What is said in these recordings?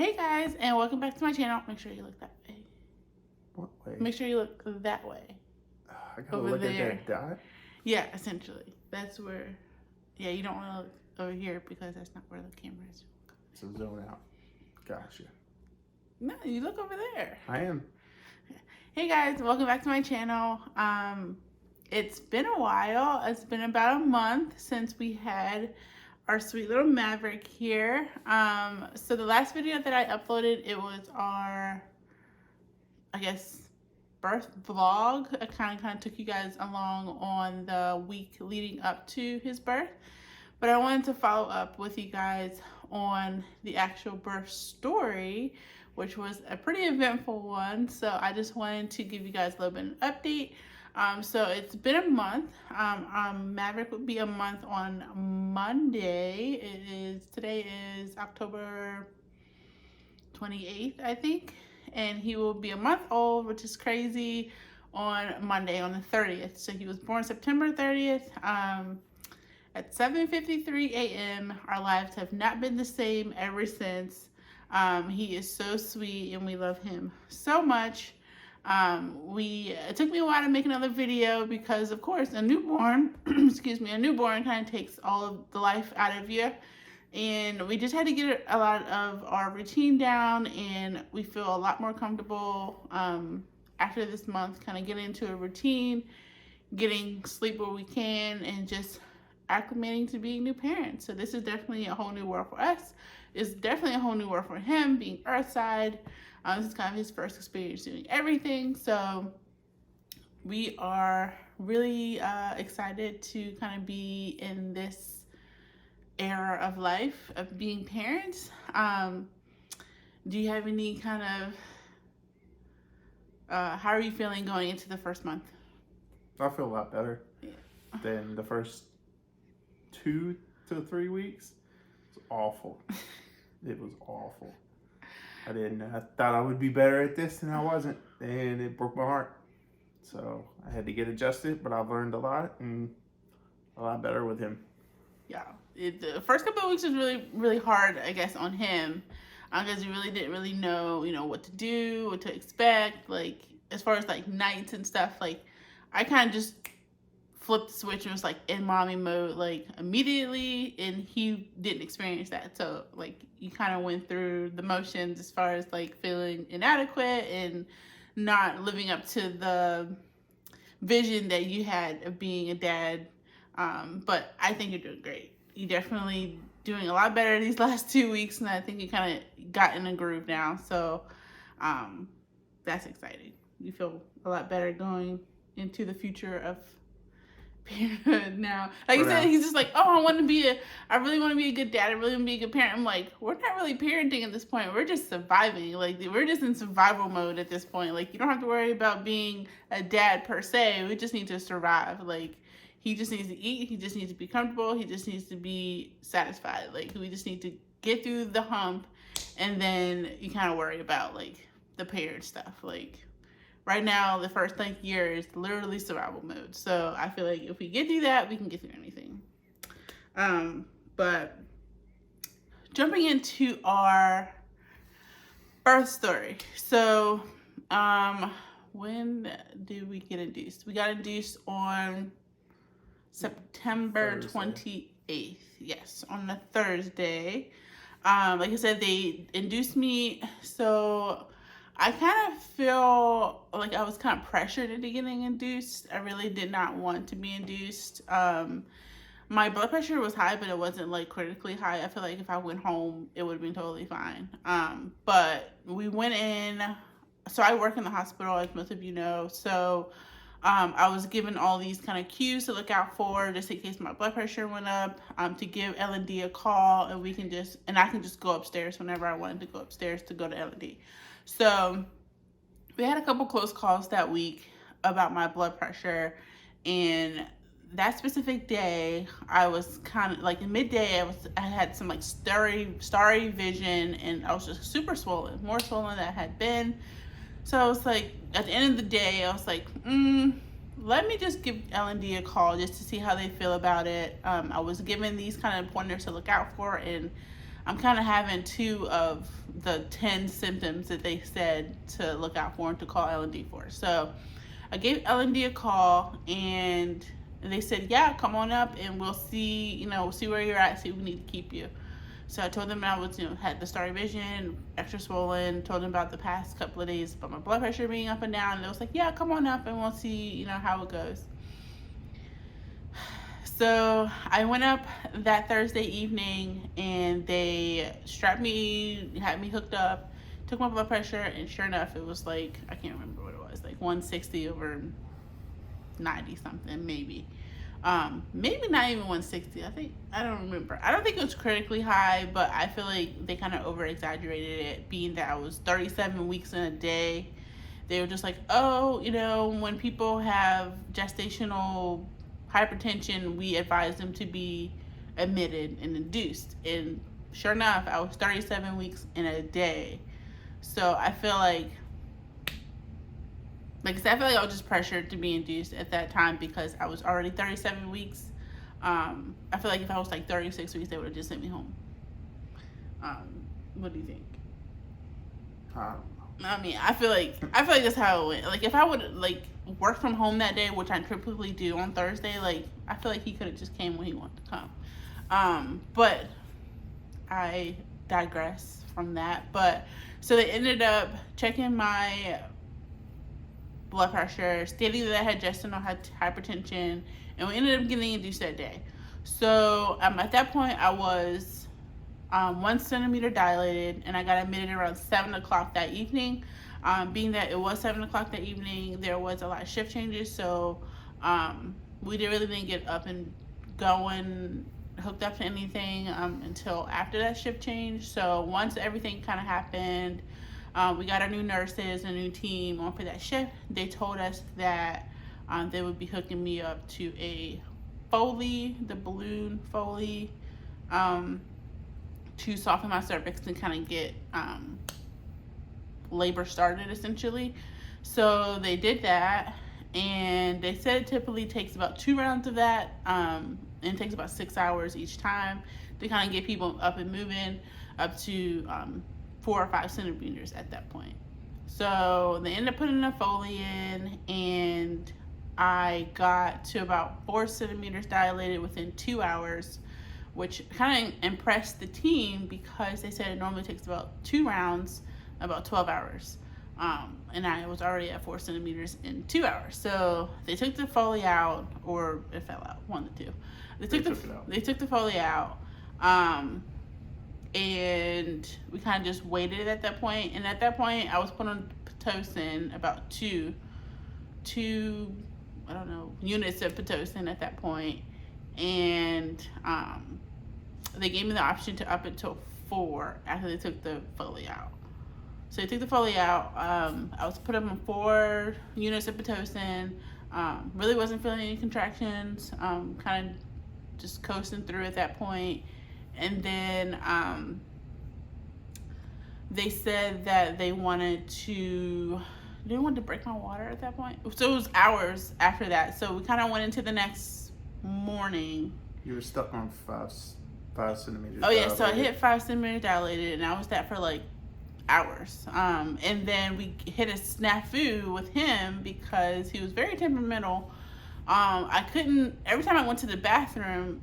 Hey guys, and welcome back to my channel. Make sure you look that way. What way? Make sure you look that way. I gotta over look there. at that dot. Yeah, essentially. That's where, yeah, you don't want to look over here because that's not where the camera is. So zone out. Gotcha. No, you look over there. I am. Hey guys, welcome back to my channel. It's been a while. It's been about a month since we had our sweet little Maverick here. So the last video that I uploaded, it was our, I guess, birth vlog. I kind of took you guys along on the week leading up to his birth. But I wanted to follow up with you guys on the actual birth story, which was a pretty eventful one. So I just wanted to give you guys a little bit of an update. So it's been a month. Maverick would be a month on Monday. Today is October 28th, I think. And he will be a month old, which is crazy, on Monday, on the 30th. So he was born September 30th. At 7:53 a.m. Our lives have not been the same ever since. He is so sweet and we love him so much. It took me a while to make another video because, of course, a newborn, a newborn kind of takes all of the life out of you. And we just had to get a lot of our routine down, and we feel a lot more comfortable after this month, kind of getting into a routine, getting sleep where we can, and just acclimating to being new parents. So this is definitely a whole new world for us. It's definitely a whole new world for him, being earthside. This is kind of his first experience doing everything. So we are really excited to kind of be in this era of life of being parents. Do you have any kind of, how are you feeling going into the first month? I feel a lot better than the first 2 to 3 weeks. It's awful. It was awful. I thought I would be better at this, and I wasn't, and it broke my heart. So I had to get adjusted, but I've learned a lot and a lot better with him. Yeah, the first couple of weeks was really hard, I guess, on him, because he really didn't really know, what to do, what to expect, like, as far as, like, nights and stuff. Like, I kind of just flipped the switch and was, like, in mommy mode, like, immediately, and he didn't experience that. So, like, you kind of went through the motions as far as, like, feeling inadequate and not living up to the vision that you had of being a dad. But I think you're doing great. You're definitely doing a lot better these last 2 weeks, and I think you kind of got in a groove now. So that's exciting. You feel a lot better going into the future of parenthood now. Like I said, he's just like, oh, I really want to be a good dad. I really want to be a good parent. I'm like, we're not really parenting at this point. We're just surviving. Like, we're just in survival mode at this point. Like, you don't have to worry about being a dad per se. We just need to survive. Like, he just needs to eat. He just needs to be comfortable. He just needs to be satisfied. Like, we just need to get through the hump, and then you kind of worry about, like, the parent stuff. Like, right now, the first, year is literally survival mode. So I feel like if we get through that, we can get through anything. But jumping into our birth story. So, when did we get induced? We got induced on September 28th. Yes, on a Thursday. Like I said, they induced me. So I kind of feel like I was kind of pressured into getting induced. I really did not want to be induced. My blood pressure was high, but it wasn't, like, critically high. I feel like if I went home, it would have been totally fine. But we went in. So I work in the hospital, as most of you know. So I was given all these kind of cues to look out for, just in case my blood pressure went up, to give L&D a call, and I can just go upstairs whenever I wanted to go upstairs to go to L&D. So we had a couple close calls that week about my blood pressure, and that specific day, I was kind of, like, in midday, I had some, like, starry vision, and I was just super swollen, more swollen than I had been. So I was like, at the end of the day, I was like, let me just give L&D a call just to see how they feel about it. I was given these kind of pointers to look out for, and I'm kind of having 2 of the 10 symptoms that they said to look out for and to call L&D for. So I gave L&D a call, and they said, yeah, come on up and we'll see, see where you're at, see if we need to keep you. So I told them I was, had the starry vision, extra swollen, told them about the past couple of days about my blood pressure being up and down, and they was like, yeah, come on up and we'll see, how it goes. So I went up that Thursday evening, and they strapped me, had me hooked up, took my blood pressure, and sure enough, it was like, I can't remember what it was, like 160/90 something, maybe. Maybe not even 160. I don't remember. I don't think it was critically high, but I feel like they kind of over exaggerated it, being that I was 37 weeks in a day. They were just like, oh, when people have gestational hypertension, we advise them to be admitted and induced. And sure enough, I was 37 weeks in a day. So I feel like I said, I feel like I was just pressured to be induced at that time because I was already 37 weeks. I feel like if I was like 36 weeks, they would have just sent me home. What do you think? I mean, I feel like that's how it went. Like, if I would work from home that day, which I typically do on Thursday, I feel like he could have just came when he wanted to come. But I digress from that. But so they ended up checking my blood pressure, stating that I had gestational hypertension, and we ended up getting induced that day. So at that point, I was 1 centimeter dilated, and I got admitted around 7 o'clock that evening. Being that it was 7 o'clock that evening, there was a lot of shift changes, so we didn't get up and going, hooked up to anything until after that shift change. So once everything kind of happened, we got our new nurses, a new team on for that shift. They told us that they would be hooking me up to a Foley, the balloon Foley, to soften my cervix and kind of get labor started, essentially. So they did that, and they said it typically takes about 2 rounds of that, and it takes about 6 hours each time to kind of get people up and moving up to 4 or 5 centimeters at that point. So they ended up putting a Foley in, and I got to about 4 centimeters dilated within 2 hours, which kind of impressed the team because they said it normally takes about 2 rounds, about 12 hours. And I was already at 4 centimeters in 2 hours. So they took the Foley out, or it fell out, one of the two. They took the Foley out. And we kind of just waited at that point. And at that point, I was put on Pitocin, about two units of Pitocin at that point. And they gave me the option to up it to 4 after they took the Foley out. So they took the Foley out. I was put up on 4 units of Pitocin. Really wasn't feeling any contractions. Kind of just coasting through at that point. And then they said that they wanted to break my water at that point. So it was hours after that. So we kind of went into the next morning. You were stuck on 5 centimeters. Oh yeah, so I hit 5 centimeters dilated, and I was that for hours. And then we hit a snafu with him because he was very temperamental. Every time I went to the bathroom,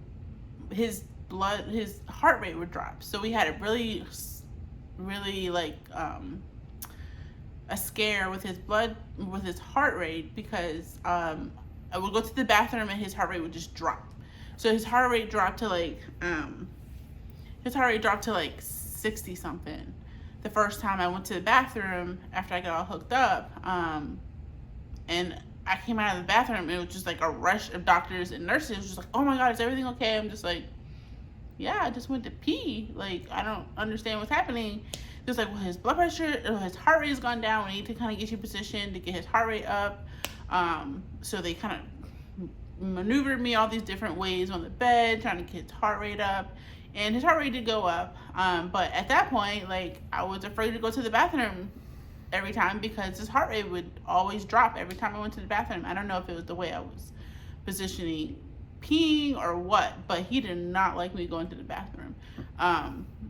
his heart rate would drop. So we had a really a scare with his heart rate because I would go to the bathroom and his heart rate would just drop. So his heart rate dropped to 60 something the first time I went to the bathroom after I got all hooked up. And I came out of the bathroom and it was just a rush of doctors and nurses. It was just oh my God, is everything okay? I'm just yeah, I just went to pee. I don't understand what's happening. It's well, his blood pressure, his heart rate has gone down. We need to kind of get you positioned to get his heart rate up. So they kind of maneuvered me all these different ways on the bed, trying to get his heart rate up. And his heart rate did go up. But at that point, I was afraid to go to the bathroom every time because his heart rate would always drop every time I went to the bathroom. I don't know if it was the way I was positioning peeing or what, but he did not like me going to the bathroom.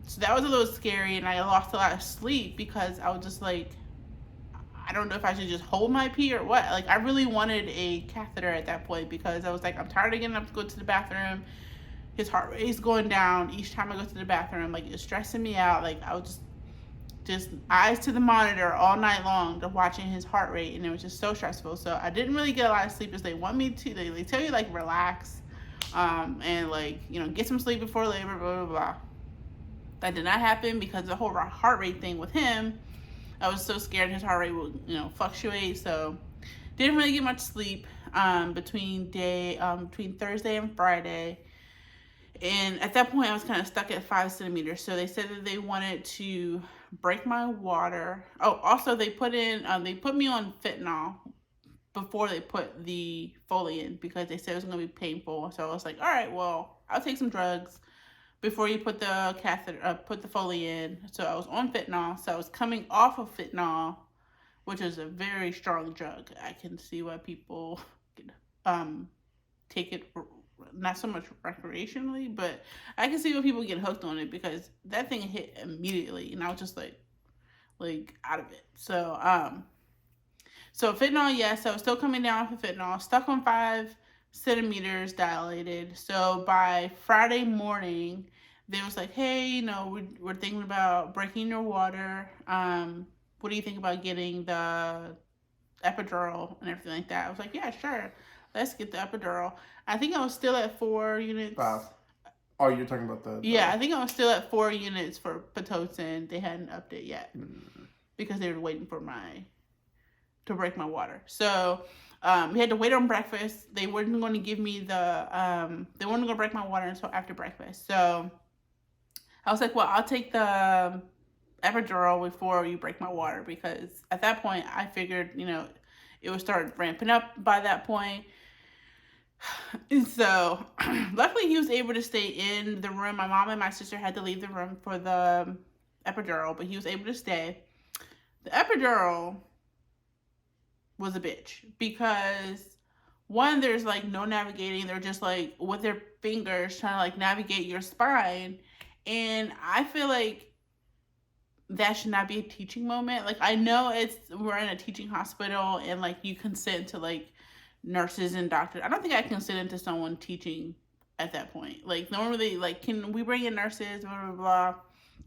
So that was a little scary, and I lost a lot of sleep because I was just like, I don't know if I should just hold my pee or what. Like, I really wanted a catheter at that point because I was like, I'm tired of getting up to go to the bathroom. His heart rate is going down each time I go to the bathroom. Like, it's stressing me out. Like, I was just eyes to the monitor all night long to watching his heart rate, and it was just so stressful. So I didn't really get a lot of sleep as they want me to. They tell you, like, relax, and, like, you know, get some sleep before labor, blah, blah, blah. That did not happen because the whole heart rate thing with him, I was so scared his heart rate would, you know, fluctuate. So didn't really get much sleep between Thursday and Friday. And at that point, I was kind of stuck at 5 centimeters. So they said that they wanted to break my water. Oh, also they put me on fentanyl before they put the Foley in because they said it was going to be painful. So I was like, all right, well, I'll take some drugs before you put the catheter, put the Foley in. So I was on fentanyl. So I was coming off of fentanyl, which is a very strong drug. I can see why people take it, not so much recreationally, but I can see why people get hooked on it because that thing hit immediately, and I was just like out of it. So fentanyl, yes, I was still coming down off of fentanyl, stuck on 5 centimeters dilated. So by Friday morning, they was like, hey, you know, we're thinking about breaking your water. What do you think about getting the epidural and everything like that? I was like, yeah, sure. Let's get the epidural. I think I was still at 4 units. 5. Oh, you're talking about the... Yeah, I think I was still at 4 units for Pitocin. They hadn't upped it yet because they were waiting for to break my water. So we had to wait on breakfast. They weren't going to give me they weren't going to break my water until after breakfast. So I was like, well, I'll take the epidural before you break my water because at that point I figured, you know, it would start ramping up by that point. And so luckily he was able to stay in the room. My mom and my sister had to leave the room for the epidural, but he was able to stay. The epidural was a bitch because one, there's like no navigating. They're just like with their fingers trying to like navigate your spine. And I feel like that should not be a teaching moment. Like, I know we're in a teaching hospital and like you consent to like nurses and doctors. I don't think I consented to someone teaching at that point. Like, normally, like, can we bring in nurses, blah, blah, blah.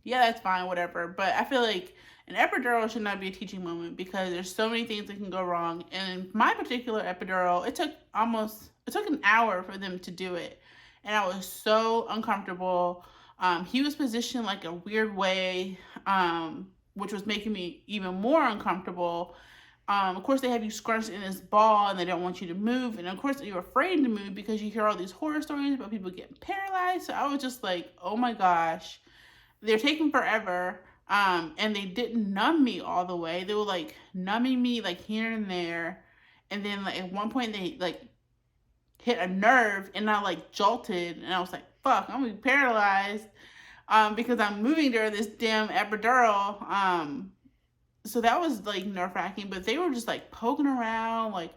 Yeah, that's fine, whatever. But I feel like an epidural should not be a teaching moment because there's so many things that can go wrong. And my particular epidural, it took an hour for them to do it. And I was so uncomfortable. He was positioned like a weird way, which was making me even more uncomfortable. Of course, they have you scrunched in this ball and they don't want you to move. And of course, you're afraid to move because you hear all these horror stories about people getting paralyzed. So I was just like, oh my gosh, they're taking forever. And they didn't numb me all the way. They were like numbing me like here and there. And then like at one point they like hit a nerve and I like jolted and I was like, fuck, I'm gonna be paralyzed because I'm moving during this damn epidural. So that was like nerve wracking, but they were just like poking around like,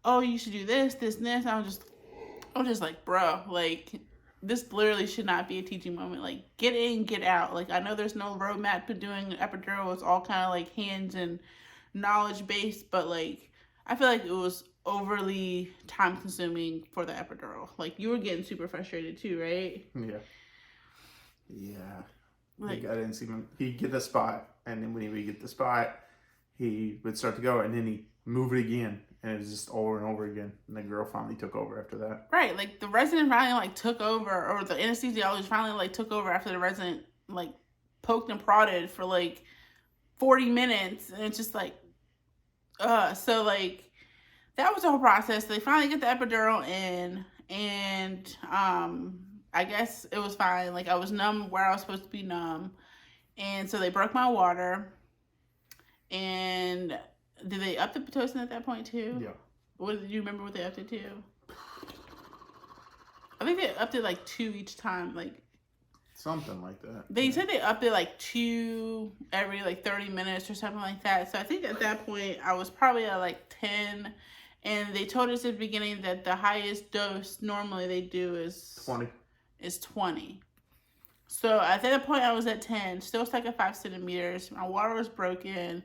oh, you should do this, this, and this. And I was just like, bro, like this literally should not be a teaching moment. Like, get in, get out. Like, I know there's no roadmap to doing epidural. It's all kind of like hands and knowledge based, but like I feel like it was overly time consuming for the epidural. Like, you were getting super frustrated too, right? Yeah. Like, I didn't see him. He'd get the spot, and then when he would get the spot, he would start to go, and then he'd move it again, and it was just over and over again. And the girl finally took over after that. Right, like the resident finally like took over, or the anesthesiologist finally like took over after the resident like poked and prodded for like 40 minutes, and it's just like, so like that was the whole process. They finally get the epidural in, and I guess it was fine. Like, I was numb where I was supposed to be numb. And so they broke my water. And did they up the Pitocin at that point too? Yeah. What did you remember what they upped it to? I think they upped it like 2 each time. Like, something like that. They said they upped it like 2 every like 30 minutes or something like that. So I think at that point I was probably at like 10. And they told us at the beginning that the highest dose normally they do is 20. Is 20. So at that point, I was at 10, still stuck at 5 centimeters. My water was broken.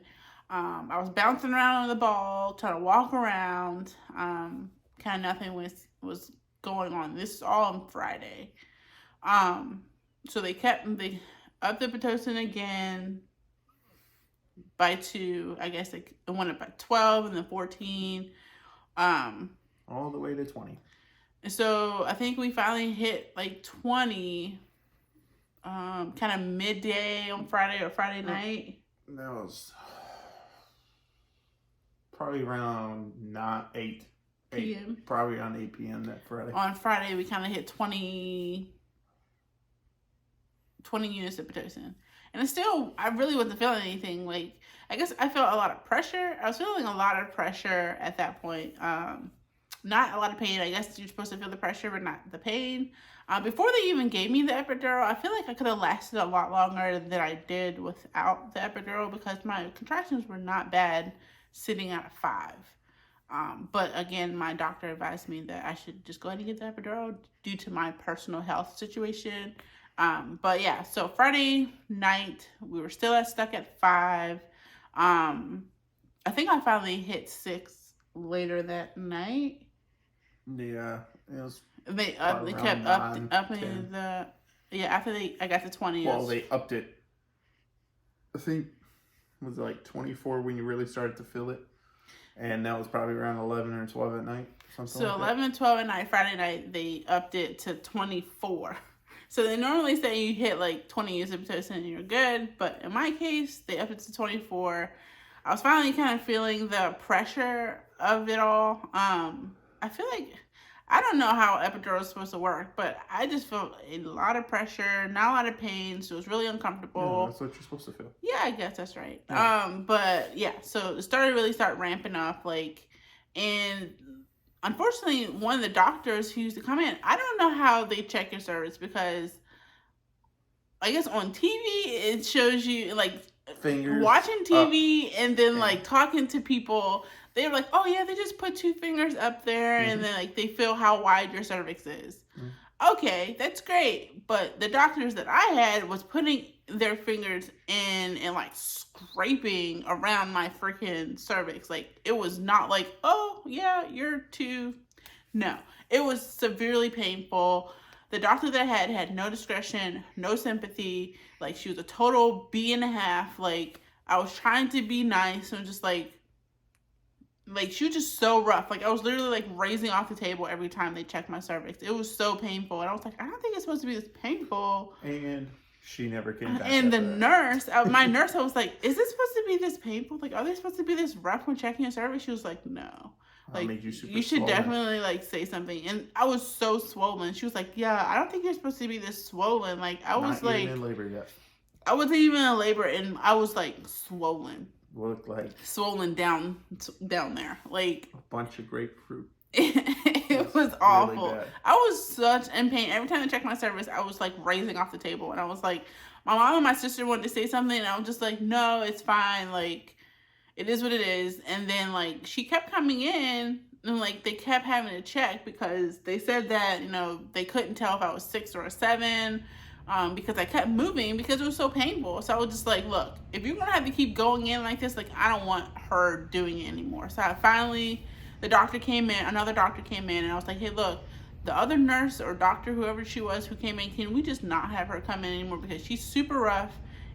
I was bouncing around on the ball, trying to walk around. Kind of nothing was going on. This is all on Friday. So they upped the Pitocin again by 2. I guess it went up by 12 and then 14. All the way to 20. And so I think we finally hit like 20. Kind of midday on Friday or Friday night. That was probably around 8 p.m. Probably around 8 p.m. that Friday. On Friday, we kind of hit 20 units of Pitocin. And it's still, I really wasn't feeling anything. Like, I guess I felt a lot of pressure. I was feeling a lot of pressure at that point. Not a lot of pain. I guess you're supposed to feel the pressure, but not the pain. Before they even gave me the epidural, I feel like I could have lasted a lot longer than I did without the epidural because my contractions were not bad sitting at 5. But again, my doctor advised me that I should just go ahead and get the epidural due to my personal health situation. But yeah, so Friday night, we were still stuck at 5. I think I finally hit 6 later that night. Yeah, it was. They kept upping the after I got to 20. Well, they upped it. I think it was like 24 when you really started to feel it, and that was probably around 11 or 12 at night. So 11 and 12 at night, Friday night, they upped it to 24. So they normally say you hit like 20 units of Pitocin and you're good, but in my case, they upped it to 24. I was finally kind of feeling the pressure of it all. I feel like, I don't know how epidural is supposed to work, but I just felt a lot of pressure, not a lot of pain, so it was really uncomfortable. Yeah, that's what you're supposed to feel. Yeah, I guess that's right. Yeah. But yeah, so it started ramping up, like, and unfortunately, one of the doctors who used to come in, I don't know how they check your cervix because I guess on TV it shows you like fingers watching TV up. and then like talking to people. They were like, oh yeah, they just put 2 fingers up there and then like they feel how wide your cervix is. Okay, that's great. But the doctors that I had was putting their fingers in and like scraping around my freaking cervix. Like it was not like, oh yeah, you're 2. No, it was severely painful. The doctor that I had no discretion, no sympathy. Like she was a total B.5. Like I was trying to be nice and just like she was just so rough. Like I was literally like raising off the table every time they checked my cervix. It was so painful. And I was like, I don't think it's supposed to be this painful. And she never came back. And the nurse, my nurse, I was like, is this supposed to be this painful? Like, are they supposed to be this rough when checking your cervix? She was like, no. Like, you should swollen. Definitely like say something. And I was so swollen. She was like, yeah, I don't think you're supposed to be this swollen. Like I was not even in labor yet. I wasn't even in labor and I was like swollen. Looked like swollen down there, like a bunch of grapefruit. It was awful. Really I was such in pain. Every time I checked my cervix, I was like raising off the table, and I was like, my mom and my sister wanted to say something, and I was just like, no, it's fine. Like, it is what it is. And then like she kept coming in, and like they kept having to check because they said that they couldn't tell if I was 6 or a 7. Because I kept moving because it was so painful. So I was just like, look, if you're gonna have to keep going in like this, like I don't want her doing it anymore. So another doctor came in, and I was like, hey, look, the other nurse or doctor, whoever she was who came in, can we just not have her come in anymore because she's super rough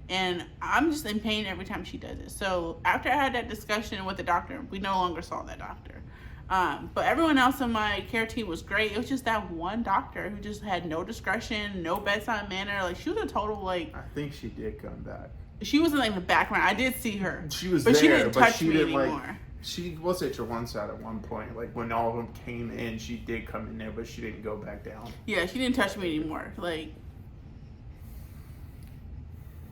and I'm just in pain every time she does it. So after I had that discussion with the doctor, we no longer saw that doctor. But everyone else on my care team was great. It was just that one doctor who just had no discretion, no bedside manner. Like she was a total like. I think she did come back. She was in like the background. I did see her. She was but there, she didn't but touch she me didn't anymore. like. She was at your one side at one point. Like when all of them came in, she did come in there, but she didn't go back down. Yeah, she didn't touch me anymore. Like,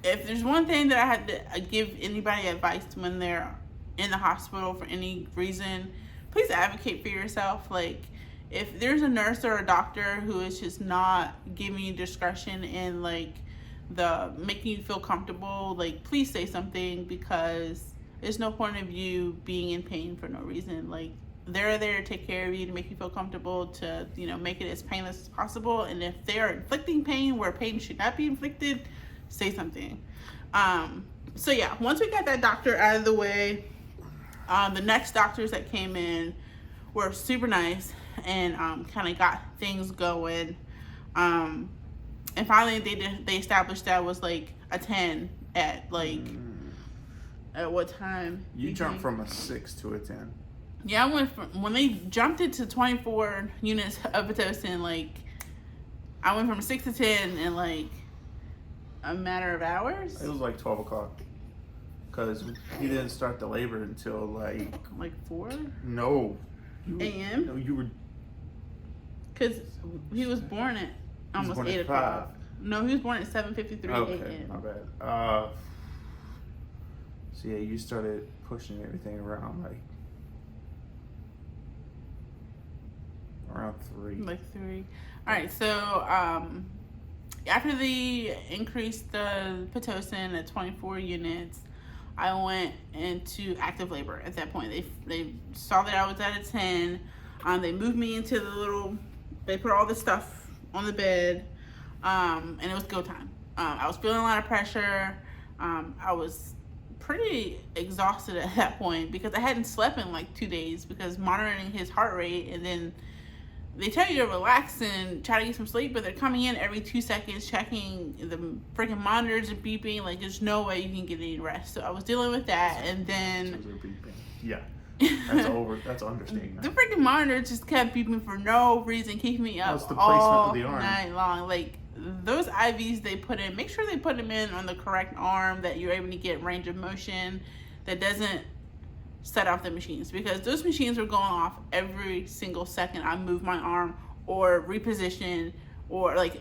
if there's one thing that I had to give anybody advice when they're in the hospital for any reason, please advocate for yourself. Like, if there's a nurse or a doctor who is just not giving you discretion and like the making you feel comfortable, like please say something because there's no point of you being in pain for no reason. Like they're there to take care of you, to make you feel comfortable, to, you know, make it as painless as possible. And if they're inflicting pain where pain should not be inflicted, say something. So yeah, once we got that doctor out of the way, the next doctors that came in were super nice and kind of got things going. And finally they established that was like a 10 at like, at what time? You jumped from a 6 to a 10. Yeah, I went from, when they jumped it to 24 units of Pitocin, like, I went from 6 to 10 in like a matter of hours. It was like 12 o'clock. Because he didn't start the labor until like 4 a.m. No, you were. Because he was born at almost 8 o'clock. No, he was born at 7:53 Okay, a.m. my bad. So yeah, you started pushing everything around like around 3. Like 3. All right, so after they increased the Pitocin at 24 units, I went into active labor at that point. They saw that I was at a 10. They moved me into the little, they put all the stuff on the bed, and it was go time. I was feeling a lot of pressure. I was pretty exhausted at that point because I hadn't slept in like 2 days because monitoring his heart rate, and then they tell you to relax and try to get some sleep, but they're coming in every 2 seconds, checking the freaking monitors and beeping. Like, there's no way you can get any rest. So I was dealing with that, and then yeah, that's understatement. The freaking monitor just kept beeping for no reason, keeping me up the all placement of the arm. night long. Like, those IVs they put in, make sure they put them in on the correct arm, that you're able to get range of motion, that doesn't set off the machines, because those machines were going off every single second I moved my arm or reposition, or like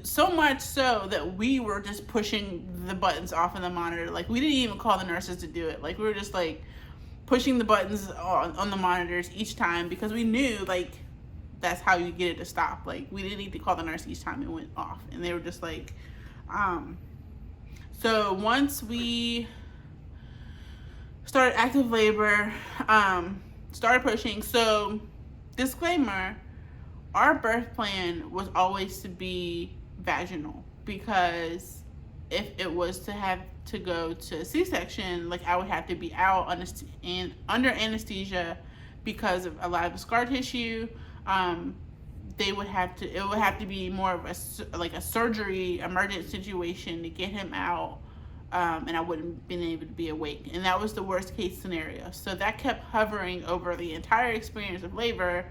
so much so that we were just pushing the buttons off in the monitor. Like, we didn't even call the nurses to do it. Like, we were just like pushing the buttons on the monitors each time because we knew like that's how you get it to stop. Like, we didn't need to call the nurse each time it went off. And they were just like, so once we started active labor, started pushing. So, disclaimer, our birth plan was always to be vaginal, because if it was to have to go to C-section, like, I would have to be out under anesthesia because of a lot of the scar tissue. It would have to be more of a surgery emergent situation to get him out. And I wouldn't have been able to be awake. And that was the worst case scenario. So that kept hovering over the entire experience of labor.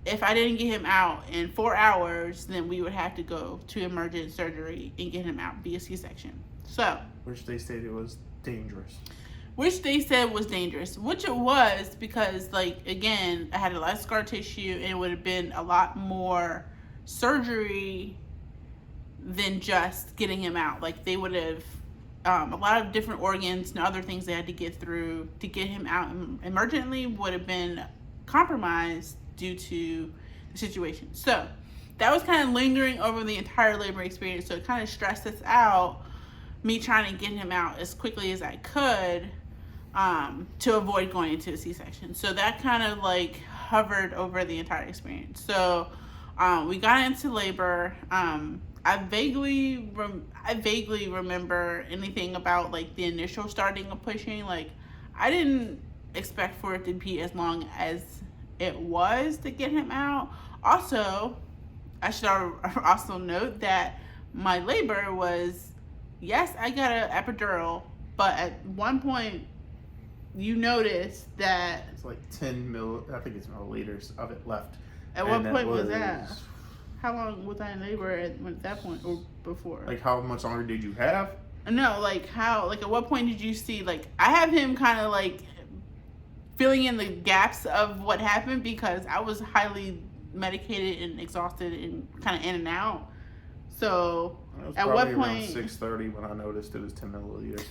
If I didn't get him out in 4 hours, then we would have to go to emergent surgery and get him out via C-section. So, which they stated was dangerous. Which they said was dangerous. Which it was, because, like, again, I had a lot of scar tissue, and it would have been a lot more surgery than just getting him out. Like, they would have a lot of different organs and other things they had to get through to get him out emergently would have been compromised due to the situation. So that was kind of lingering over the entire labor experience. So it kind of stressed us out, me trying to get him out as quickly as I could to avoid going into a C-section. So that kind of like hovered over the entire experience. So we got into labor. I vaguely remember anything about like the initial starting of pushing. Like, I didn't expect for it to be as long as it was to get him out. Also, I should also note that my labor was, yes, I got an epidural, but at one point you notice that it's like 10 milliliters of it left. At what point was that? How long was I in labor at that point, or before? Like, how much longer did you have? No, like at what point did you see, like, I have him kind of like filling in the gaps of what happened, because I was highly medicated and exhausted and kind of in and out. So at what point? Around 6:30 when I noticed it was 10 milliliters.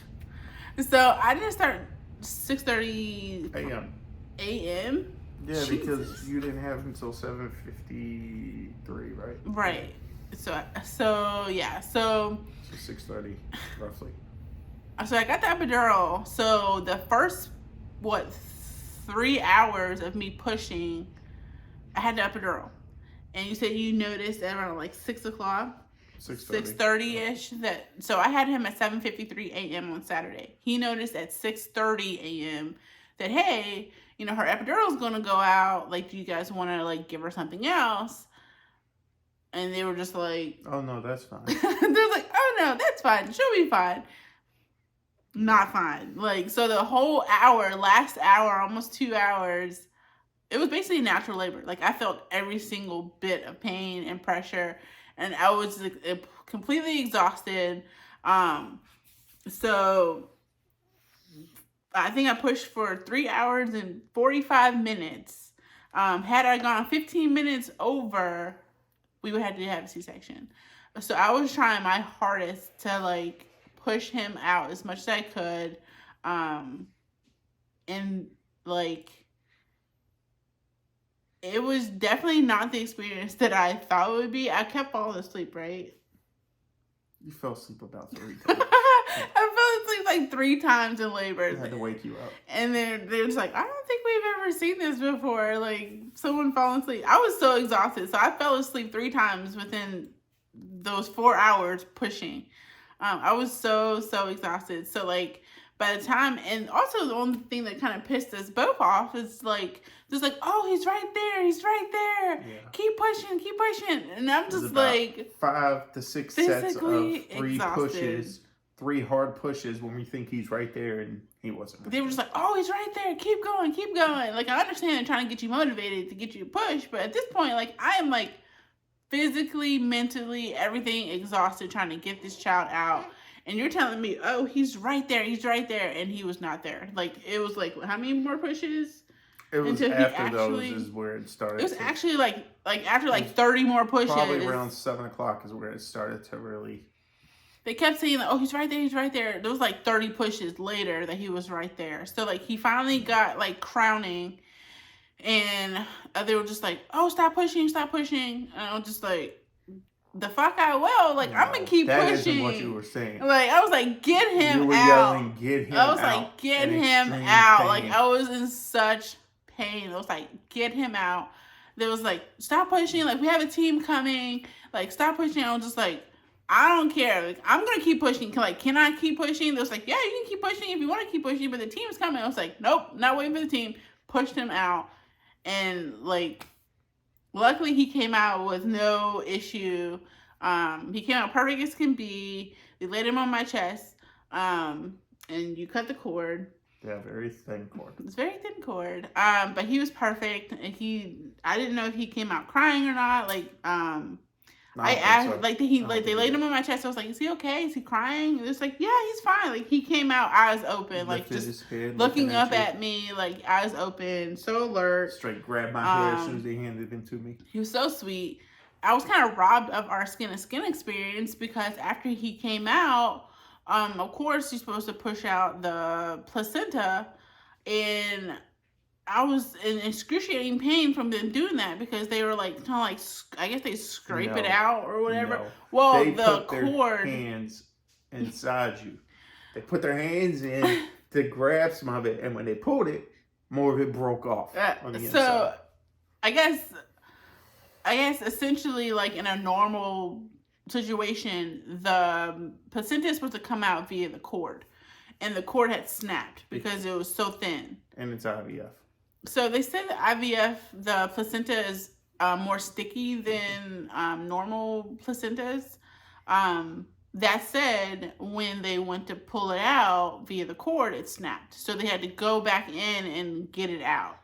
So I didn't start 6:30 a.m. Yeah, Jesus. Because you didn't have until 7:53, right? Right. So yeah. So 6:30, roughly. So I got the epidural. So the first 3 hours of me pushing, I had the epidural. And you said you noticed at around like 6 o'clock? 6:30-ish. So I had him at 7:53 a.m. on Saturday. He noticed at 6:30 a.m. that, hey, you know, her epidural is going to go out. Like, do you guys want to, like, give her something else? And they were just like, oh, no, that's fine. They're like, oh, no, that's fine. She'll be fine. Not fine. Like, so the whole hour, last hour, almost 2 hours, it was basically natural labor. Like, I felt every single bit of pain and pressure. And I was completely exhausted. So I think I pushed for 3 hours and 45 minutes. Had I gone 15 minutes over, we would have to have a C-section. So I was trying my hardest to, like, push him out as much as I could. And, like, it was definitely not the experience that I thought it would be. I kept falling asleep, right? You fell asleep about 3 times. I fell asleep like 3 times in labor. I had to wake you up. And they're just like, I don't think we've ever seen this before. Like, someone falling asleep. I was so exhausted. So I fell asleep 3 times within those 4 hours pushing. I was so exhausted. So, like, by the time, and also the only thing that kind of pissed us both off is, like, just like, oh, he's right there. Yeah. Keep pushing. And I'm just like 5 to 6 sets of 3 exhausted. pushes, 3 hard pushes when we think he's right there, and he wasn't. They were just like, oh, he's right there. Keep going. Like, I understand they're trying to get you motivated to get you to push, but at this point, like, I am, like, physically, mentally, everything exhausted trying to get this child out. And you're telling me, oh, he's right there. And he was not there. Like, it was like, how many more pushes? It was after those is where it started. It was actually like after like 30 more pushes. Probably around 7 o'clock is where it started to really. They kept saying, like, oh, he's right there. There was like 30 pushes later that he was right there. So, like, he finally got, like, crowning. And they were just like, oh, stop pushing. And I was just like, the fuck I will. Like, I'm going to keep pushing. That isn't what you were saying. Like, I was like, get him out. You were yelling, get him out. I was like, get him out. Like, I was in such pain. I was like, get him out. There was like, stop pushing. Like, we have a team coming. Like, stop pushing. I was just like, I don't care. Like, I'm going to keep pushing. Like, can I keep pushing? They was like, yeah, you can keep pushing if you want to keep pushing, but the team's coming. I was like, nope, not waiting for the team. Pushed him out. And, like, luckily he came out with no issue. He came out perfect as can be. They laid him on my chest. And you cut the cord. Yeah, very thin cord. It's very thin cord. But he was perfect. And I didn't know if he came out crying or not. Like, I asked, so. They laid him on my chest. I was like, is he okay? Is he crying? And it's like, yeah, he's fine. Like, he came out eyes open, like, just looking up at me, like, eyes open, so alert. Straight grabbed my hair as soon as they handed him to me. He was so sweet. I was kind of robbed of our skin-to-skin experience because after he came out, of course, you're supposed to push out the placenta, and I was in excruciating pain from them doing that because they were like, kind of like, I guess they scrape it out or whatever. No. Well, they the put cord. Their hands inside you. They put their hands in to grab some of it, and when they pulled it, more of it broke off on the inside. So, I guess essentially, like, in a normal situation, the placenta is supposed to come out via the cord, and the cord had snapped because it was so thin. And it's IVF. So they said that IVF, the placenta is more sticky than normal placentas. That said, when they went to pull it out via the cord, it snapped. So they had to go back in and get it out.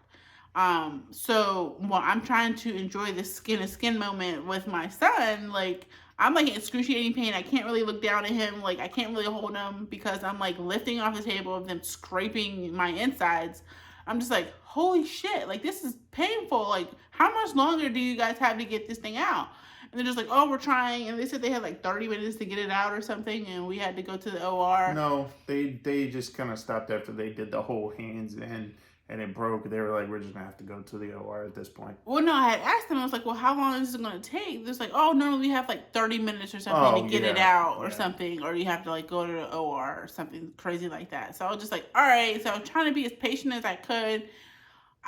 So while I'm trying to enjoy this skin-to-skin moment with my son, like, I'm like in excruciating pain. I can't really look down at him. Like, I can't really hold him because I'm like lifting off the table of them scraping my insides. I'm just like, holy shit, like, this is painful. Like, how much longer do you guys have to get this thing out? And they're just like, oh, we're trying. And they said they had like 30 minutes to get it out or something, and we had to go to the OR. No, they just kind of stopped after they did the whole hands in, and it broke. They were like, we're just going to have to go to the OR at this point. Well, no, I had asked them, I was like, well, how long is this going to take? They're like, oh, normally we have like 30 minutes or something to get it out or something, or you have to like go to the OR or something crazy like that. So I was just like, all right. So I was trying to be as patient as I could.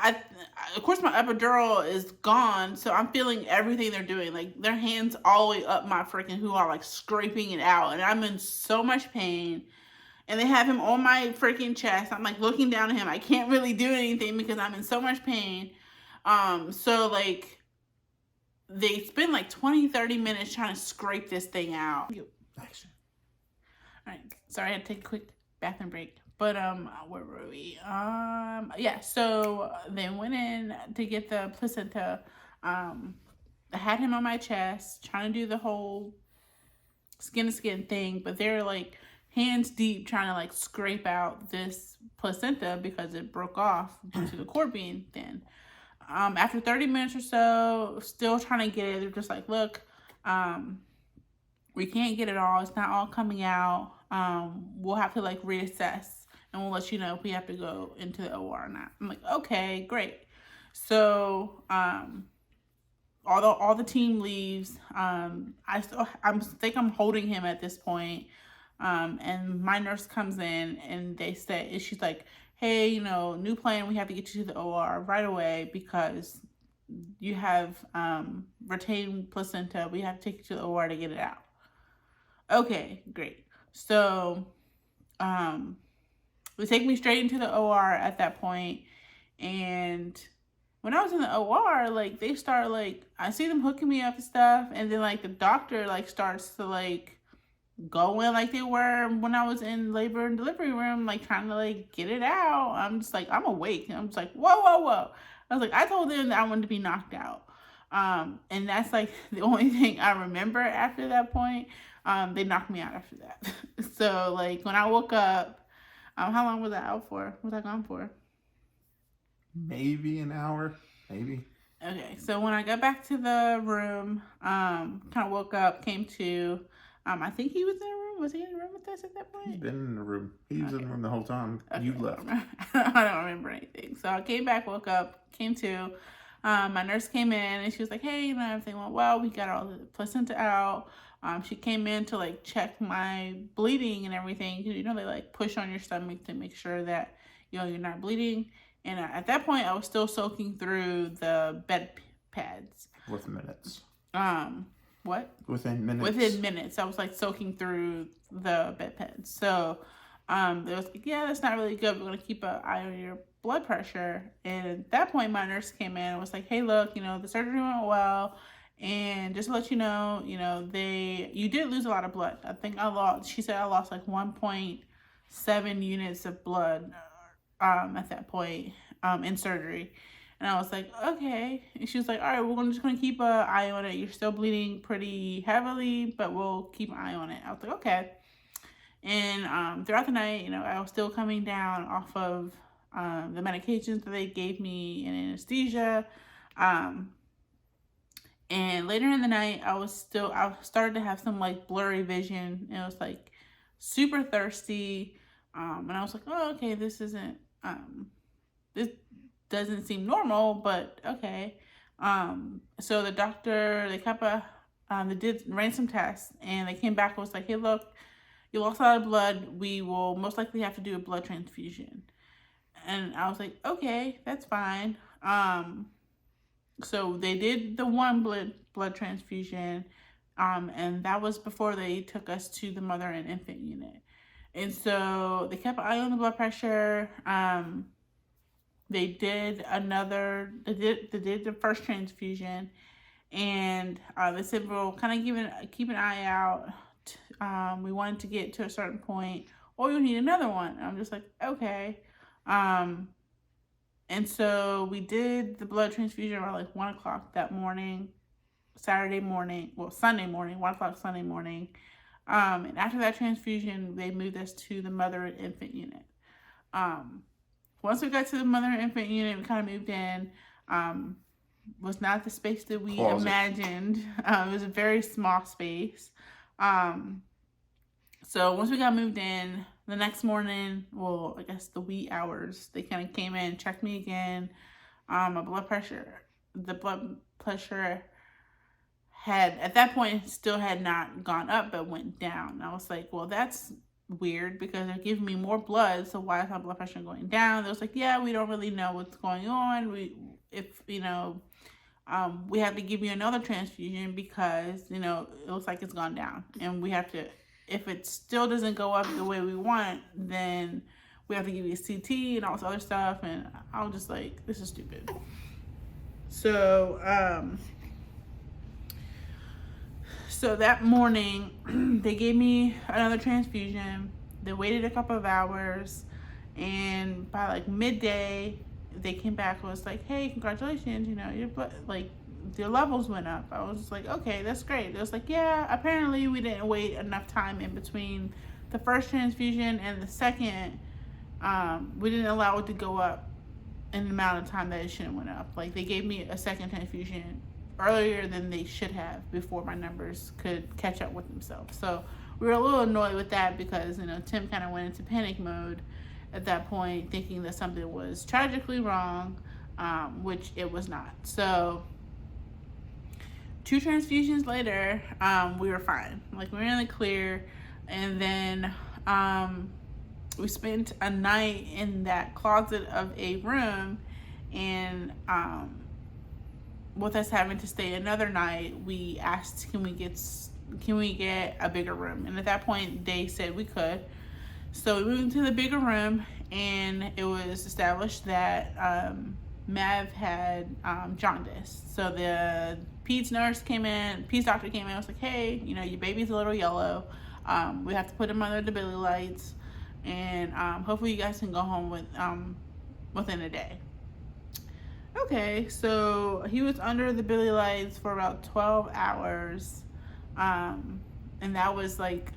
of course, my epidural is gone, so I'm feeling everything they're doing. Like, their hands all the way up my freaking hoo-ha, like, scraping it out. And I'm in so much pain. And they have him on my freaking chest. I'm, like, looking down at him. I can't really do anything because I'm in so much pain. So, like, they spend, like, 20, 30 minutes trying to scrape this thing out. Action. All right. Sorry, I had to take a quick bathroom break. But where were we? Yeah, so they went in to get the placenta. I had him on my chest, trying to do the whole skin to skin thing, but they're like hands deep trying to like scrape out this placenta because it broke off due to the cord being thin. After 30 minutes or so, still trying to get it, they're just like, look, we can't get it all. It's not all coming out. We'll have to like reassess. And we'll let you know if we have to go into the OR or not. I'm like, okay, great. So, all the team leaves. I think I'm holding him at this point. And my nurse comes in and she's like, hey, you know, new plan. We have to get you to the OR right away because you have retained placenta. We have to take you to the OR to get it out. Okay, great. So, they take me straight into the OR at that point. And when I was in the OR, like, they start, like, I see them hooking me up and stuff. And then, like, the doctor, like, starts to, like, go in like they were when I was in labor and delivery room, like, trying to, like, get it out. I'm just, like, I'm awake. I'm just, like, whoa, whoa, whoa. I was, like, I told them that I wanted to be knocked out. And that's, like, the only thing I remember after that point. They knocked me out after that. So, like, when I woke up, how long was I out for? What was I gone for? Maybe an hour. Maybe. Okay, so when I got back to the room, kind of woke up, came to, I think he was in the room. Was he in the room with us at that point? He's been in the room. He was in the room the whole time. Okay. You left. I don't remember anything. So I came back, woke up, came to. My nurse came in and she was like, hey, you know, everything went well. We got all the placenta out. She came in to like check my bleeding and everything. You know, they like push on your stomach to make sure that, you know, you're not bleeding. And at that point, I was still soaking through the bed pads. Within minutes. What? Within minutes. Within minutes. I was like soaking through the bed pads. So they was like, yeah, that's not really good. We're going to keep an eye on your blood pressure. And at that point, my nurse came in and was like, hey, look, you know, the surgery went well. And just to let you know, you did lose a lot of blood. I think she said I lost like 1.7 units of blood at that point in surgery. And I was like, okay. And she was like, all right, we're just going to keep an eye on it. You're still bleeding pretty heavily, but we'll keep an eye on it. I was like, okay. And throughout the night, you know, I was still coming down off of the medications that they gave me and anesthesia. And later in the night, I started to have some like blurry vision. It was like super thirsty. And I was like, oh, okay, this doesn't seem normal, but okay. So the doctor, they ran some tests and they came back and was like, hey, look, you lost a lot of blood. We will most likely have to do a blood transfusion. And I was like, okay, that's fine. So they did the one blood transfusion, and that was before they took us to the mother and infant unit. And so they kept an eye on the blood pressure. They did the first transfusion, and they said we'll kind of keep an eye out. We wanted to get to a certain point, or you need another one. And I'm just like, okay. And so we did the blood transfusion around like 1 o'clock that morning, Sunday morning, 1 o'clock Sunday morning. And after that transfusion, they moved us to the mother and infant unit. Once we got to the mother and infant unit, we kind of moved in. Was not the space that we imagined. It was a very small space. So once we got moved in, the next morning, well, I guess the wee hours, they kind of came in, checked me again. The blood pressure had, at that point, still had not gone up, but went down. And I was like, well, that's weird because they're giving me more blood, so why is my blood pressure going down? They was like, yeah, we don't really know what's going on. We have to give you another transfusion because, it looks like it's gone down. And we have to, if it still doesn't go up the way we want, then we have to give you a CT and all this other stuff. And I was just like, this is stupid. So that morning, they gave me another transfusion. They waited a couple of hours. And by like midday, they came back and was like, hey, congratulations, your levels went up. I was just like, okay, that's great. It was like, yeah, apparently we didn't wait enough time in between the first transfusion and the second. We didn't allow it to go up in the amount of time that it shouldn't went up. Like, they gave me a second transfusion earlier than they should have before my numbers could catch up with themselves. So we were a little annoyed with that because, Tim kind of went into panic mode at that point, thinking that something was tragically wrong, which it was not. So 2 transfusions later, we were fine. Like, we were in the clear. And then we spent a night in that closet of a room, and with us having to stay another night, we asked, can we get a bigger room? And at that point, they said we could. So we moved into the bigger room, and it was established that Mav had jaundice. So the peds doctor came in, was like, hey, your baby's a little yellow. We have to put him under the Billy lights, and hopefully you guys can go home within a day. Okay, so he was under the Billy lights for about 12 hours, and that was like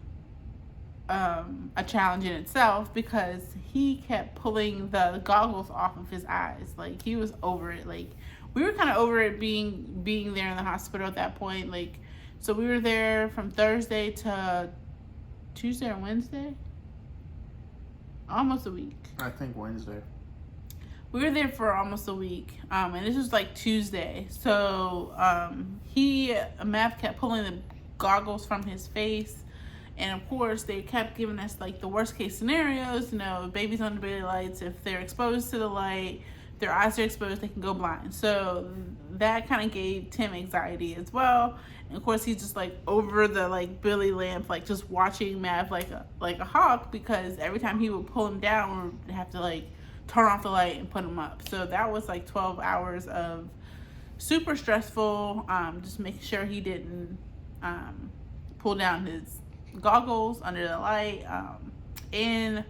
a challenge in itself because he kept pulling the goggles off of his eyes. Like, he was over it. Like, we were kind of over it being there in the hospital at that point. Like, so we were there from Thursday to Tuesday or Wednesday, almost a week. I think Wednesday. We were there for almost a week, and this was like Tuesday. So Mav kept pulling the goggles from his face. And of course, they kept giving us like the worst case scenarios. Babies under baby lights, if they're exposed to the light, their eyes are exposed, they can go blind. So that kind of gave Tim anxiety as well. And of course, he's just like over the like Billy lamp, like just watching Mav like a hawk, because every time he would pull him down, we'd have to like turn off the light and put him up. So that was like 12 hours of super stressful, just making sure he didn't pull down his goggles under the light, and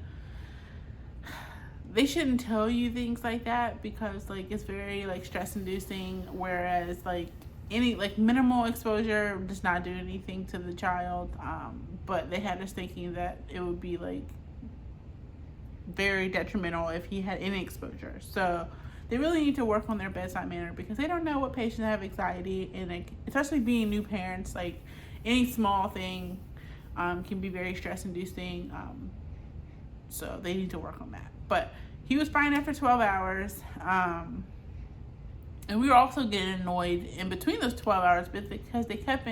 they shouldn't tell you things like that because like it's very like stress inducing, whereas like any like minimal exposure does not do anything to the child, but they had us thinking that it would be like very detrimental if he had any exposure. So they really need to work on their bedside manner because they don't know what patients have anxiety, and like, especially being new parents, like any small thing can be very stress inducing, so they need to work on that. But he was fine after 12 hours, and we were also getting annoyed in between those 12 hours because they kept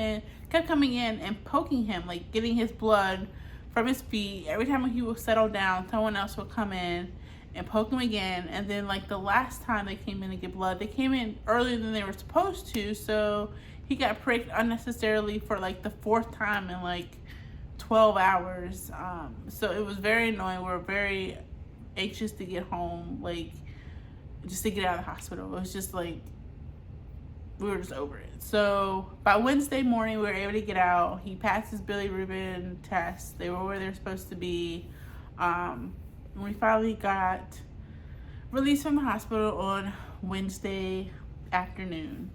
coming in and poking him, like getting his blood from his feet. Every time he would settle down, someone else would come in and poke him again. And then like the last time they came in to get blood, they came in earlier than they were supposed to, so he got pricked unnecessarily for like the 4th time in like 12 hours. So it was very annoying. We were very anxious to get home, like just to get out of the hospital. It was just like we were just over it. So by Wednesday morning, we were able to get out. He passed his bilirubin test. They were where they're supposed to be. We finally got released from the hospital on Wednesday afternoon.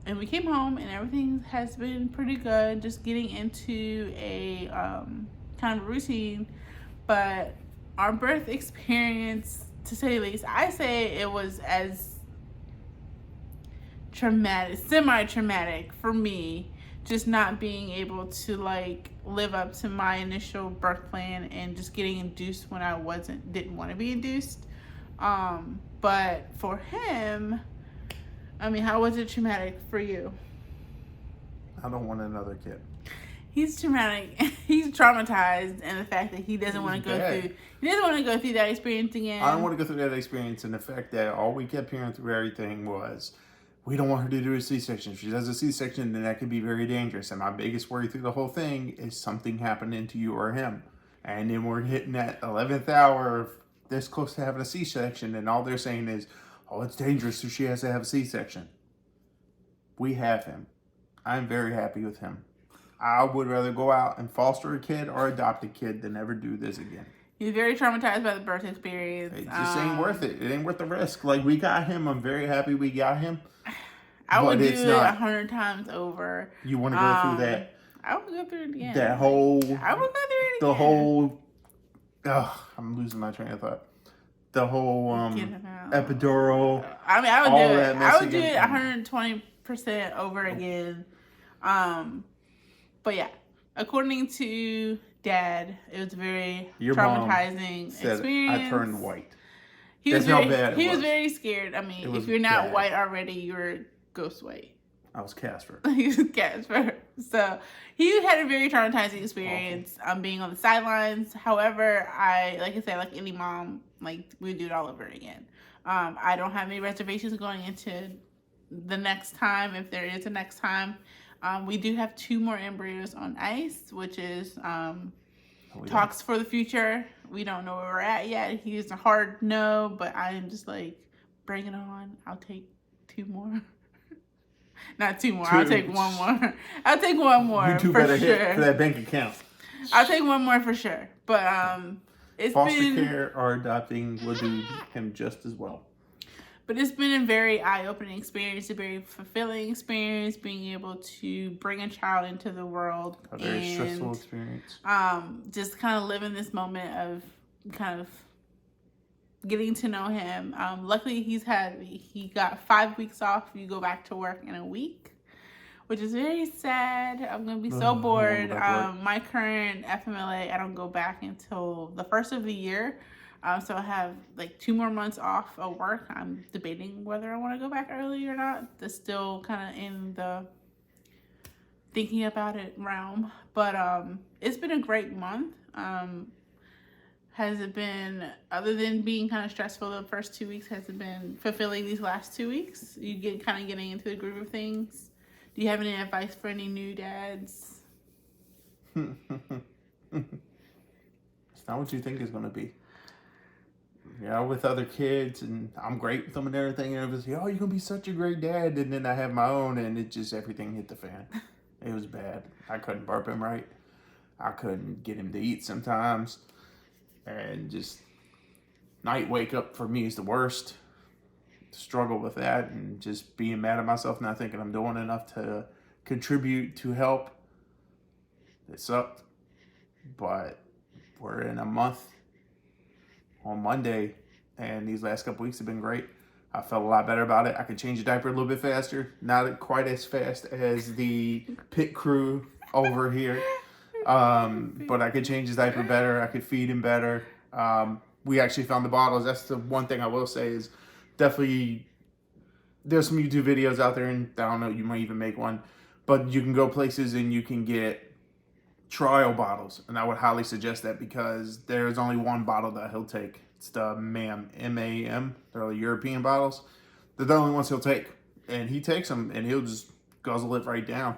And we came home and everything has been pretty good, just getting into a kind of routine. But our birth experience, to say the least, I say it was as traumatic, semi-traumatic for me, just not being able to like live up to my initial birth plan and just getting induced when I didn't want to be induced. But for him, I mean, how was it traumatic for you? I don't want another kid. He's traumatic. He's traumatized, and the fact that he doesn't want to go through. He doesn't want to go through that experience again. I don't want to go through that experience, and the fact that all we kept hearing through everything was, we don't want her to do a C-section. If she does a C-section, then that could be very dangerous. And my biggest worry through the whole thing is something happening to you or him. And then we're hitting that 11th hour, this close to having a C-section, and all they're saying is, oh, it's dangerous, so she has to have a C-section. We have him. I'm very happy with him. I would rather go out and foster a kid or adopt a kid than ever do this again. He's very traumatized by the birth experience. It just ain't worth it. It ain't worth the risk. Like, we got him. I'm very happy we got him. I would do it 100 times over. You want to go through that? I would go through it again. That whole... I would go through it again. The whole... I'm losing my train of thought. The whole epidural. I mean, I would do it. I would do it 120% over again. But yeah, according to Dad, it was a very traumatizing experience. I turned white. He was very scared. I mean, if you're not white already, you're ghost white. I was Casper. He was Casper. So he had a very traumatizing experience being on the sidelines. However, like I said, like any mom, like we'd do it all over again. I don't have any reservations going into the next time, if there is a next time. We do have 2 more embryos on ice, which is talks for the future. We don't know where we're at yet. He's a hard no, but I am just like, bring it on. I'll take 2 more. Not 2 more. I'll take 1 more. I'll take 1 more. You 2 better hit for that bank account. I'll take 1 more for sure. But it's foster care or adopting will do him just as well. But it's been a very eye-opening experience, a very fulfilling experience, being able to bring a child into the world. A very stressful experience. Just kind of living this moment of kind of getting to know him. Luckily, he got 5 weeks off. You go back to work in a week, which is very sad. I'm going to be so bored. My current FMLA, I don't go back until the first of the year. So I have like 2 more months off of work. I'm debating whether I want to go back early or not. That's still kind of in the thinking about it realm. But it's been a great month. Has it been, other than being kind of stressful the first 2 weeks, has it been fulfilling these last 2 weeks? You get kind of getting into the groove of things. Do you have any advice for any new dads? It's not what you think it's going to be. Yeah, with other kids, and I'm great with them and everything, and everybody's like, oh, you're going to be such a great dad, and then I have my own, and it just, everything hit the fan. It was bad. I couldn't burp him right. I couldn't get him to eat sometimes, and just, night wake up for me is the worst. Struggle with that, and just being mad at myself, not thinking I'm doing enough to contribute to help. It sucked, but we're in a month on Monday, and these last couple weeks have been great. I felt a lot better about it. I could change a diaper a little bit faster, not quite as fast as the pit crew over here, but I could change his diaper better. I could feed him better. We actually found the bottles. That's the one thing I will say is definitely there's some YouTube videos out there, and I don't know, you might even make one, but you can go places and you can get trial bottles, and I would highly suggest that because there's only one bottle that he'll take. It's the MAM, M-A-M. They're the European bottles. They're the only ones he'll take, and he takes them and he'll just guzzle it right down.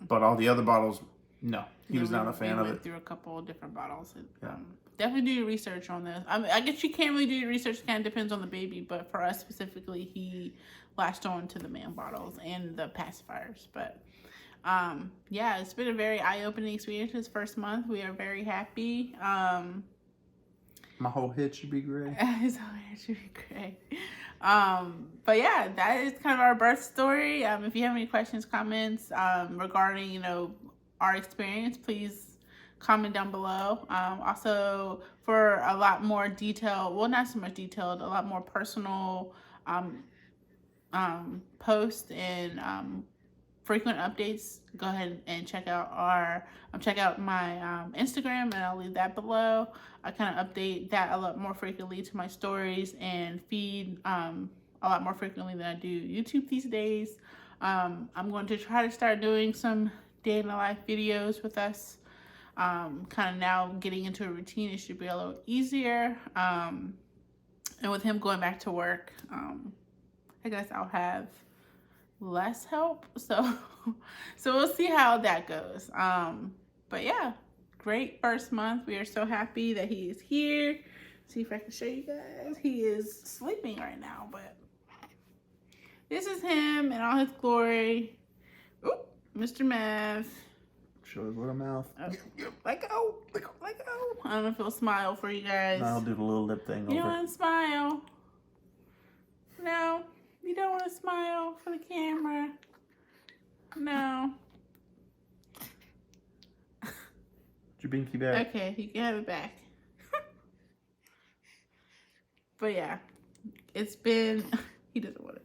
But all the other bottles, no, he was not a fan of it. We went through a couple of different bottles. Definitely do your research on this. I mean, I guess you can't really do your research. It kind of depends on the baby, but for us specifically, he latched on to the MAM bottles and the pacifiers. But yeah, it's been a very eye-opening experience this first month. We are very happy. My whole head should be gray. His whole head should be gray. But yeah, that is kind of our birth story. If you have any questions, comments regarding, you know, our experience, please comment down below. Also, for a lot more detailed, well, not so much detailed, a lot more personal posts and frequent updates, go ahead and check out my Instagram, and I'll leave that below. I kind of update that a lot more frequently to my stories and feed a lot more frequently than I do YouTube these days. I'm going to try to start doing some day in the life videos with us. Kind of now getting into a routine, it should be a little easier. And with him going back to work, I guess I'll have less help. So we'll see how that goes. But yeah, great first month. We are so happy that he is here. See if I can show you guys. He is sleeping right now, but this is him in all his glory. Oop, Mr. Mav. Show his little mouth. Oh. Let go. Let go. I don't know if he'll smile for you guys. I'll do the little lip thing. You don't want to smile? No. You don't want to smile for the camera? No. Your binky back. Okay, you can have it back. But yeah, it's been, he doesn't want it.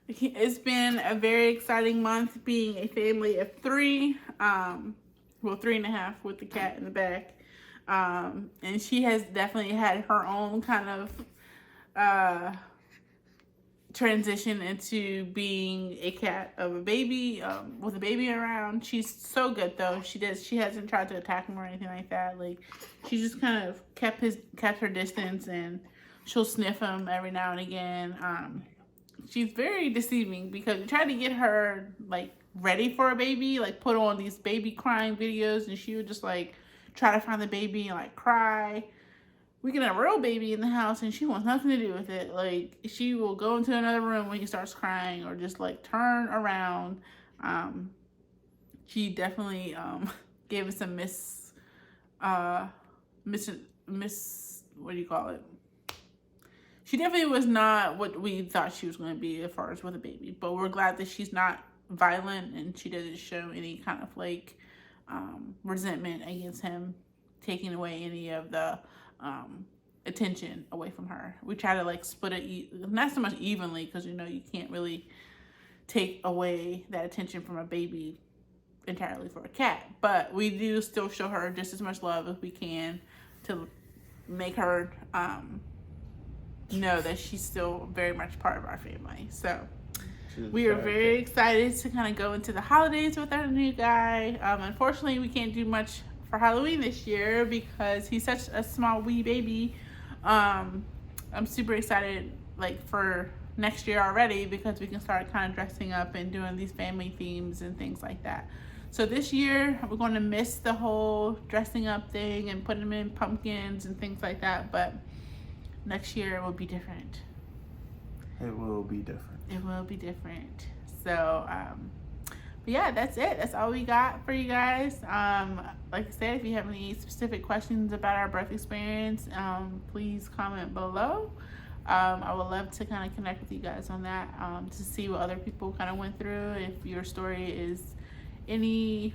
It's been a very exciting month being a family of 3. Well, 3.5 with the cat in the back. And she has definitely had her own kind of transition into being a cat of a baby, with a baby around. She's so good though. She hasn't tried to attack him or anything like that. Like, she just kind of kept her distance, and she'll sniff him every now and again. She's very deceiving because we tried to get her like ready for a baby, like put on these baby crying videos, and she would just like try to find the baby and like cry. We get a real baby in the house and she wants nothing to do with it. Like, she will go into another room when he starts crying, or just like turn around. She definitely gave us some what do you call it? She definitely was not what we thought she was going to be as far as with a baby. But we're glad that she's not violent and she doesn't show any kind of like resentment against him taking away any of the attention away from her. We try to like split it, not so much evenly, because you know you can't really take away that attention from a baby entirely for a cat, but we do still show her just as much love as we can to make her know that she's still very much part of our family. So we are very excited to kind of go into the holidays with our new guy. Unfortunately, we can't do much for Halloween this year because he's such a small wee baby. I'm super excited like for next year already, because we can start kind of dressing up and doing these family themes and things like that. So this year we're going to miss the whole dressing up thing and putting them in pumpkins and things like that, but next year it will be different. It will be different. It will be different. So but yeah, that's it. That's all we got for you guys. Like I said, if you have any specific questions about our birth experience, please comment below. I would love to kind of connect with you guys on that, to see what other people kind of went through, if your story is any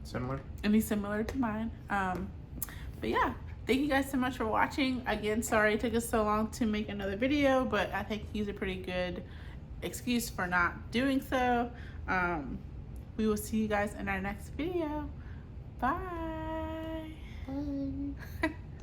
similar to mine. But yeah, thank you guys so much for watching. Again, sorry it took us so long to make another video, but I think he's a pretty good excuse for not doing so. We will see you guys in our next video. Bye. Bye.